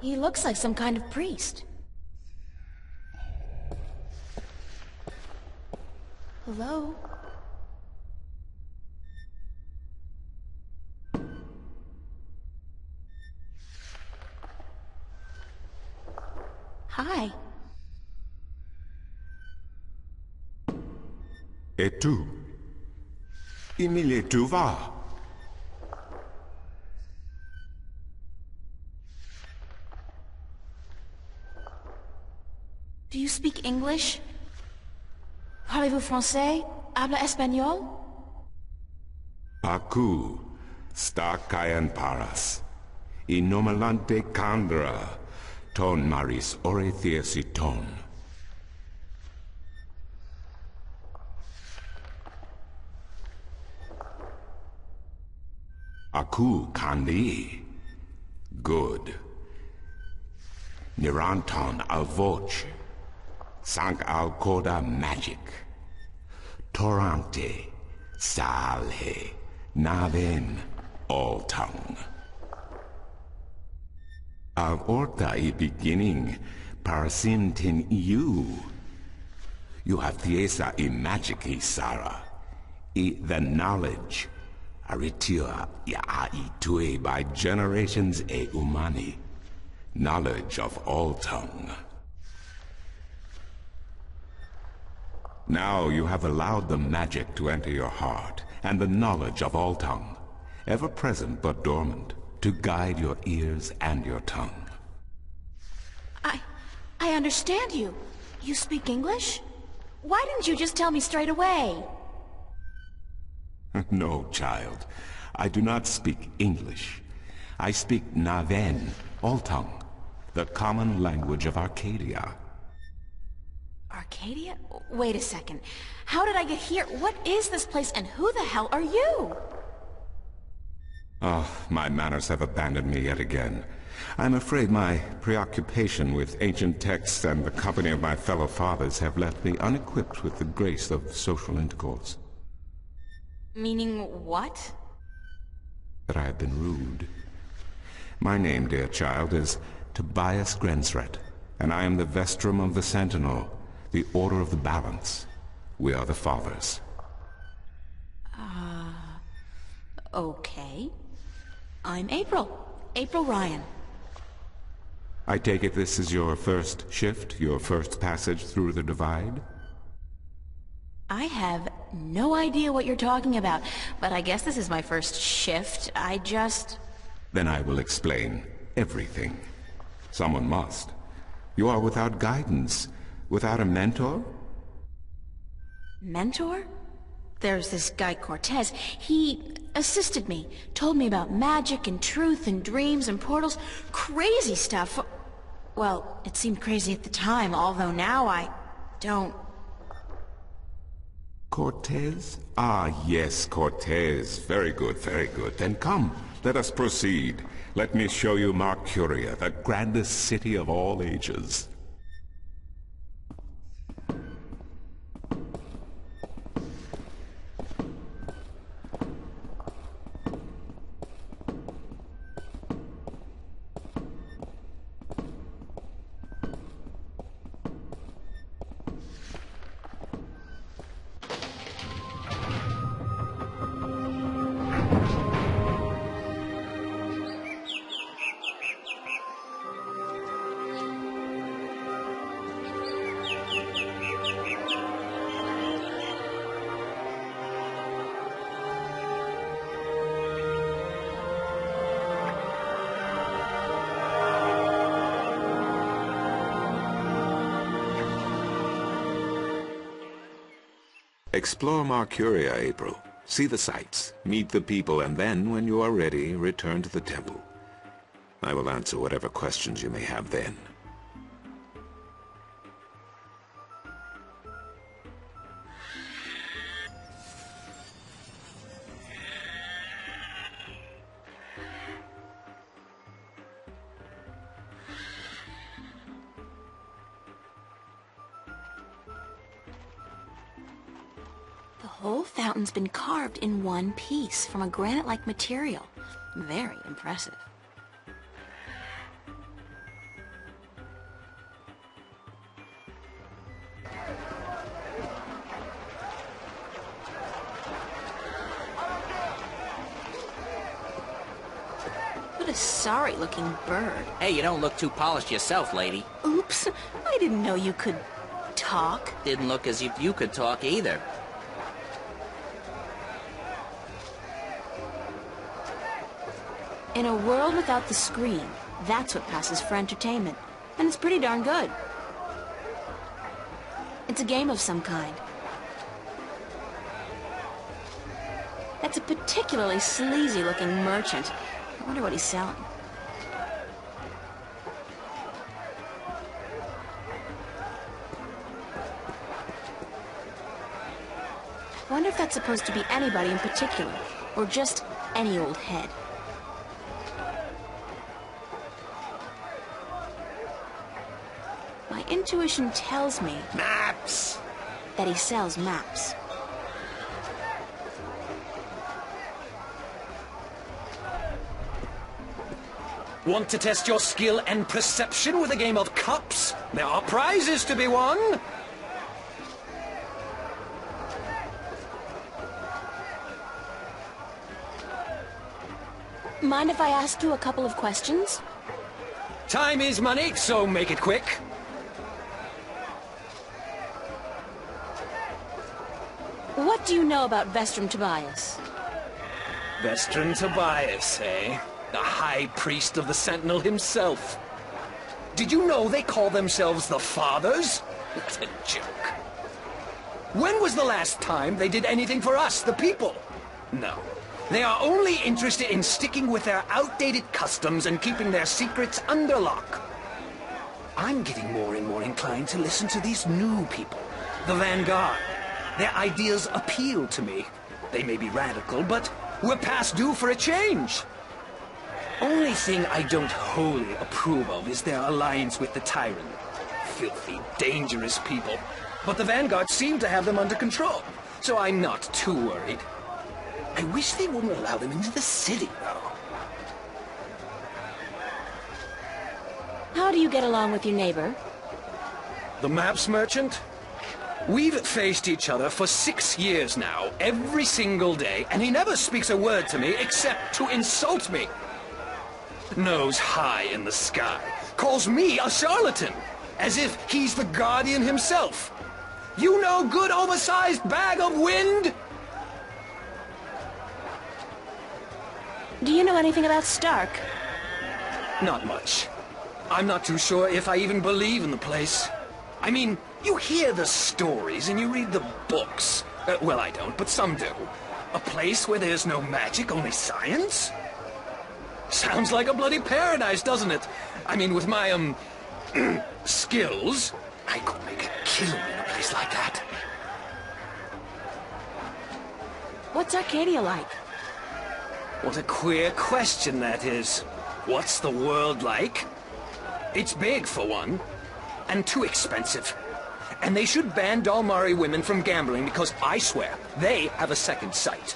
He looks like some kind of priest. Hello? Hi. Et tu? Emile, tu vas? Do you speak English? Parlez-vous français? Habla español? Aku, stakayan paras. Inomalante kandra, ton maris orethesiton. Aku kandi. Good. Niranton avoch. Sank al koda magic. Torante. Salhe. Naven. All tongue. Al orta I beginning. Parasintin you. You have thiesa I magic I Sara. I the knowledge. Aritia ya I tue by generations e umani. Knowledge of all tongue. Now you have allowed the magic to enter your heart, and the knowledge of all tongue, ever present but dormant, to guide your ears and your tongue. I understand you. You speak English? Why didn't you just tell me straight away? No, child. I do not speak English. I speak Naven, all tongue, the common language of Arcadia. Arcadia? Wait a second. How did I get here? What is this place, and who the hell are you? Oh, my manners have abandoned me yet again. I'm afraid my preoccupation with ancient texts and the company of my fellow fathers have left me unequipped with the grace of social intercourse. Meaning what? That I have been rude. My name, dear child, is Tobias Grensret, and I am the Vestrum of the Sentinel, the Order of the Balance. We are the Fathers. Okay. I'm April. April Ryan. I take it this is your first shift, your first passage through the Divide? I have no idea what you're talking about, but I guess this is my first shift. Then I will explain everything. Someone must. You are without guidance, without a mentor? Mentor? There's this guy Cortez. He assisted me, told me about magic and truth and dreams and portals. Crazy stuff. Well, it seemed crazy at the time, although now I don't... Cortez? Ah, yes, Cortez. Very good, very good. Then come, let us proceed. Let me show you Mercuria, the grandest city of all ages. Explore Mercuria, April. See the sights, meet the people, and then, when you are ready, return to the temple. I will answer whatever questions you may have then. The whole fountain's been carved in one piece from a granite-like material. Very impressive. What a sorry-looking bird. Hey, you don't look too polished yourself, lady. Oops, I didn't know you could talk. Didn't look as if you could talk either. In a world without the screen, that's what passes for entertainment. And it's pretty darn good. It's a game of some kind. That's a particularly sleazy-looking merchant. I wonder what he's selling. I wonder if that's supposed to be anybody in particular, or just any old head. My intuition tells me Maps! that he sells maps. Want to test your skill and perception with a game of cups? There are prizes to be won! Mind if I ask you a couple of questions? Time is money, so make it quick. What do you know about Vestrum Tobias? Vestron Tobias, eh? The High Priest of the Sentinel himself. Did you know they call themselves the Fathers? What a joke. When was the last time they did anything for us, the people? No. They are only interested in sticking with their outdated customs and keeping their secrets under lock. I'm getting more and more inclined to listen to these new people, the Vanguard. Their ideas appeal to me. They may be radical, but we're past due for a change. Only thing I don't wholly approve of is their alliance with the Tyrant. Filthy, dangerous people. But the Vanguard seem to have them under control, so I'm not too worried. I wish they wouldn't allow them into the city, though. How do you get along with your neighbor? The maps merchant? We've faced each other for 6 years now, every single day, and he never speaks a word to me except to insult me. Nose high in the sky, calls me a charlatan, as if he's the guardian himself. You know, good oversized bag of wind? Do you know anything about Stark? Not much. I'm not too sure if I even believe in the place. I mean, you hear the stories and you read the books. Well, I don't, but some do. A place where there's no magic, only science? Sounds like a bloody paradise, doesn't it? I mean, with my, skills, I could make a killing in a place like that. What's Arcadia like? What a queer question that is. What's the world like? It's big, for one, and too expensive. And they should ban Dalmari women from gambling because I swear they have a second sight.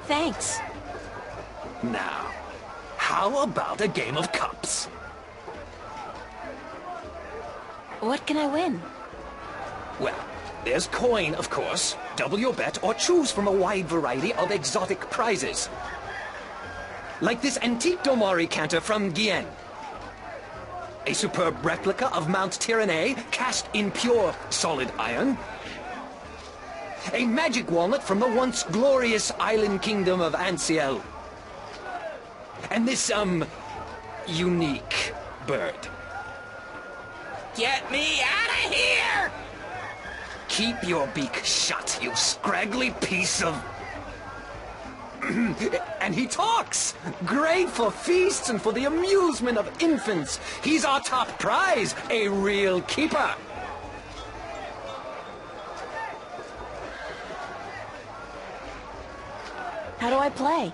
Thanks. Now, how about a game of cups? What can I win? Well, there's coin, of course. Double your bet or choose from a wide variety of exotic prizes. Like this antique Domari canter from Guyenne. A superb replica of Mount Tyranny cast in pure solid iron. A magic walnut from the once glorious island kingdom of Anciel. And this, unique bird. Get me out of here! Keep your beak shut, you scraggly piece of... And he talks! Great for feasts and for the amusement of infants. He's our top prize, a real keeper. How do I play?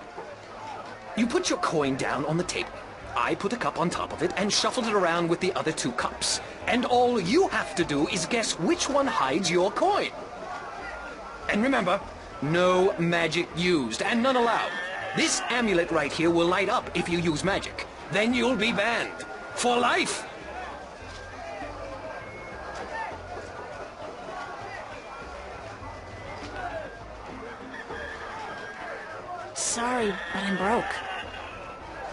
You put your coin down on the table. I put a cup on top of it and shuffle it around with the other 2 cups. And all you have to do is guess which one hides your coin. And remember, no magic used, and none allowed. This amulet right here will light up if you use magic. Then you'll be banned. For life! Sorry, but I'm broke.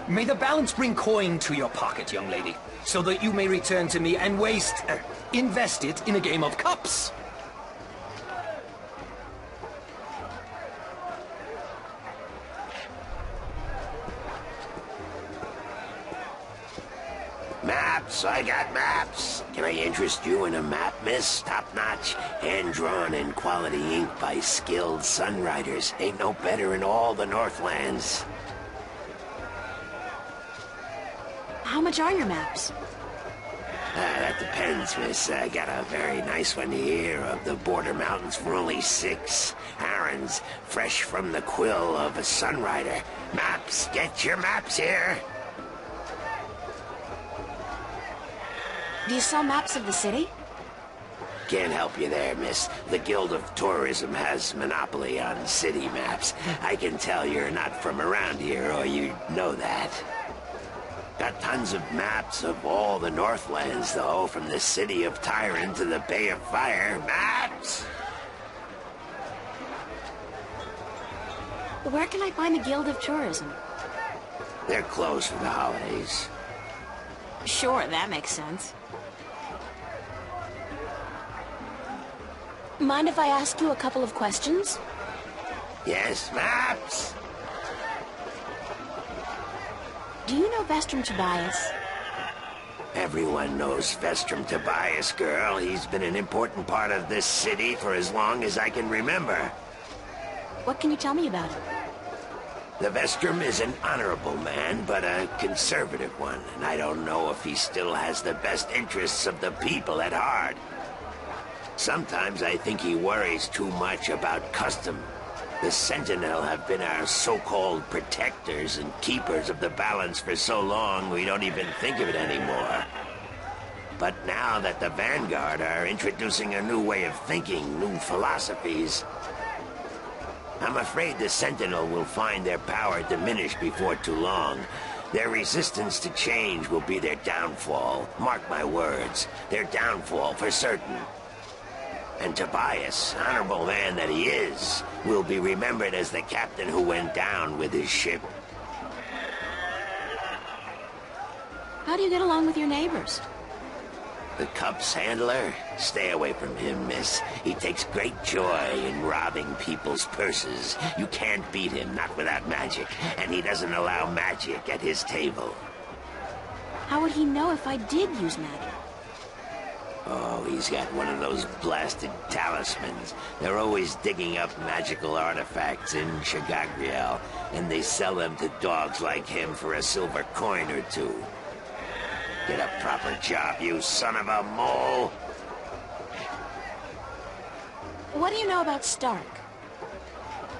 May the balance bring coin to your pocket, young lady, so that you may return to me and invest it in a game of cups. Maps, I got maps. Can I interest you in a map, miss? Top-notch, hand-drawn and quality ink by skilled sunriders. Ain't no better in all the Northlands. How much are your maps? That depends, miss. I got a very nice one here of the border mountains for only 6. Aaron's fresh from the quill of a sunrider. Maps, get your maps here. Do you sell maps of the city? Can't help you there, miss. The Guild of Tourism has monopoly on city maps. I can tell you're not from around here, or you'd know that. Got tons of maps of all the Northlands, though, from the city of Tyron to the Bay of Fire. Maps! Where can I find the Guild of Tourism? They're closed for the holidays. Sure, that makes sense. Mind if I ask you a couple of questions? Yes, maps! Do you know Vestrum Tobias? Everyone knows Vestrum Tobias, girl. He's been an important part of this city for as long as I can remember. What can you tell me about him? The Vestrum is an honorable man, but a conservative one, and I don't know if he still has the best interests of the people at heart. Sometimes I think he worries too much about custom. The Sentinel have been our so-called protectors and keepers of the balance for so long we don't even think of it anymore. But now that the Vanguard are introducing a new way of thinking, new philosophies, I'm afraid the Sentinel will find their power diminish before too long. Their resistance to change will be their downfall. Mark my words, their downfall for certain. And Tobias, honorable man that he is, will be remembered as the captain who went down with his ship. How do you get along with your neighbors? The Cups handler? Stay away from him, miss. He takes great joy in robbing people's purses. You can't beat him, not without magic. And he doesn't allow magic at his table. How would he know if I did use magic? Oh, he's got one of those blasted talismans. They're always digging up magical artifacts in Shagagriel, and they sell them to dogs like him for a silver coin or two. Get a proper job, you son of a mole! What do you know about Stark?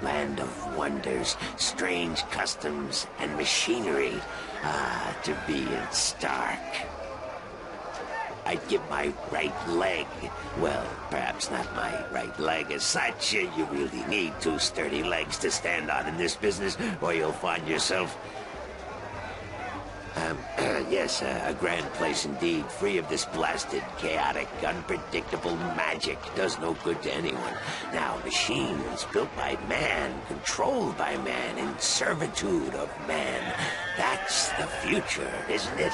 Land of wonders, strange customs, and machinery. Ah, to be in Stark. I'd give my right leg. Well, perhaps not my right leg as such. You really need 2 sturdy legs to stand on in this business, or you'll find yourself... yes, a grand place indeed, free of this blasted, chaotic, unpredictable magic. Does no good to anyone. Now, machines built by man, controlled by man, in servitude of man. That's the future, isn't it?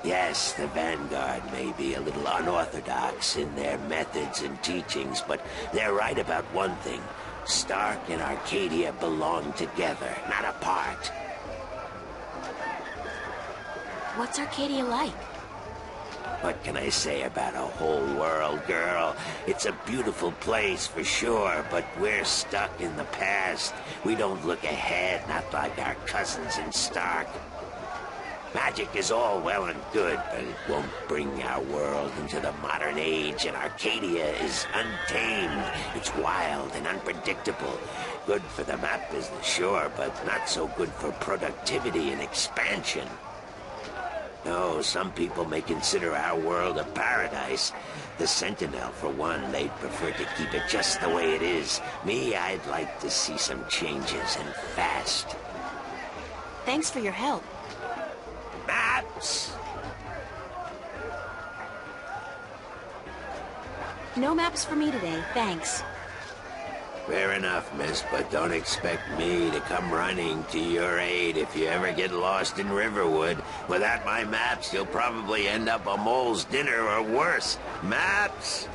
Yes, the Vanguard may be a little unorthodox in their methods and teachings, but they're right about one thing. Stark and Arcadia belong together, not apart. What's Arcadia like? What can I say about a whole world, girl? It's a beautiful place for sure, but we're stuck in the past. We don't look ahead, not like our cousins in Stark. Magic is all well and good, but it won't bring our world into the modern age, and Arcadia is untamed. It's wild and unpredictable. Good for the map business, sure, but not so good for productivity and expansion. No, some people may consider our world a paradise. The Sentinel, for one, they'd prefer to keep it just the way it is. Me, I'd like to see some changes, and fast. Thanks for your help. Maps! No maps for me today, thanks. Fair enough, miss, but don't expect me to come running to your aid if you ever get lost in Riverwood. Without my maps, you'll probably end up a mole's dinner or worse. Maps?